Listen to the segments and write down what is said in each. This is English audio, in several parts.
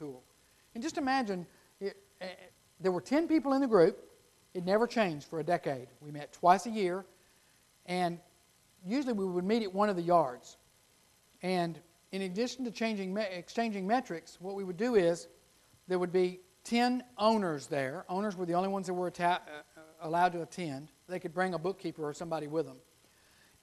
tool. And just imagine, there were 10 people in the group. It never changed for a decade. We met twice a year, and usually we would meet at one of the yards. And in addition to exchanging metrics, what we would do is there would be 10 owners there. Owners were the only ones that were allowed to attend. They could bring a bookkeeper or somebody with them.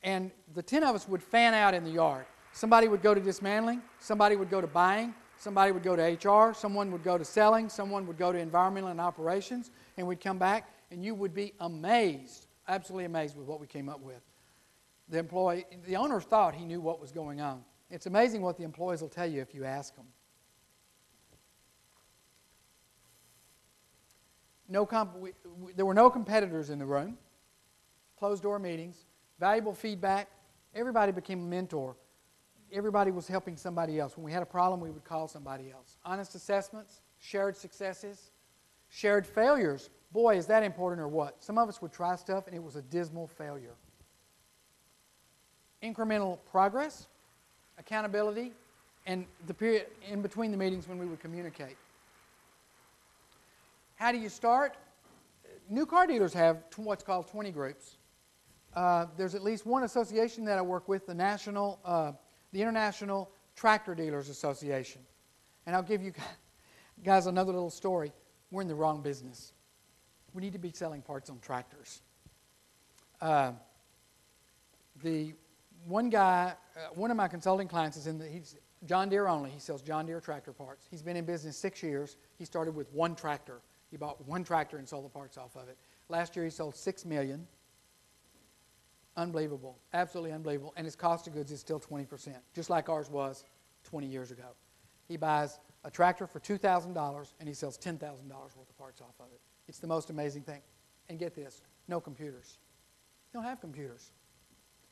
And the 10 of us would fan out in the yard. Somebody would go to dismantling, somebody would go to buying, somebody would go to HR, someone would go to selling, someone would go to environmental and operations, and we'd come back, and you would be amazed, absolutely amazed with what we came up with. The owner thought he knew what was going on. It's amazing what the employees will tell you if you ask them. There were no competitors in the room. Closed-door meetings, valuable feedback. Everybody became a mentor. Everybody was helping somebody else. When we had a problem, we would call somebody else. Honest assessments, shared successes, shared failures. Boy, is that important or what? Some of us would try stuff, and it was a dismal failure. Incremental progress, accountability, and the period in between the meetings when we would communicate. How do you start? New car dealers have what's called 20 groups. There's at least one association that I work with, the International Tractor Dealers Association. And I'll give you guys another little story. We're in the wrong business. We need to be selling parts on tractors. The one guy, one of my consulting clients he's John Deere only. He sells John Deere tractor parts. He's been in business 6 years. He started with one tractor. He bought one tractor and sold the parts off of it. Last year he sold $6 million. Unbelievable. Absolutely unbelievable. And his cost of goods is still 20%, just like ours was 20 years ago. He buys a tractor for $2,000 and he sells $10,000 worth of parts off of it. It's the most amazing thing. And get this, no computers. They don't have computers.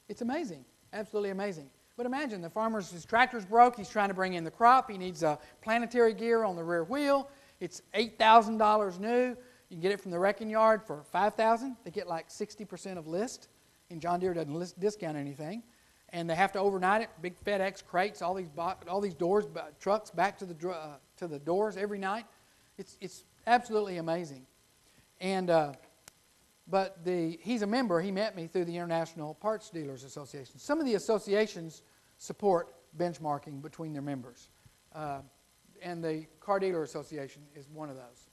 It's amazing. Absolutely amazing. But imagine his tractor's broke. He's trying to bring in the crop. He needs a planetary gear on the rear wheel. It's $8,000 new. You can get it from the wrecking yard for $5,000. They get like 60% of list. And John Deere doesn't discount anything. And they have to overnight it. Big FedEx crates, all these doors, trucks back to the doors every night. It's absolutely amazing. And but he's a member. He met me through the International Parts Dealers Association. Some of the associations support benchmarking between their members. And the Car Dealer Association is one of those.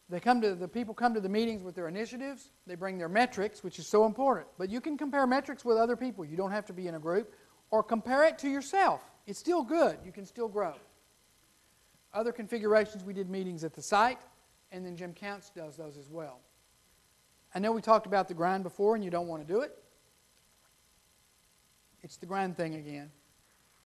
The people come to the meetings with their initiatives. They bring their metrics, which is so important. But you can compare metrics with other people. You don't have to be in a group. Or compare it to yourself. It's still good. You can still grow. Other configurations, we did meetings at the site, and then Jim Counts does those as well. I know we talked about the grind before, and you don't want to do it. It's the grind thing again.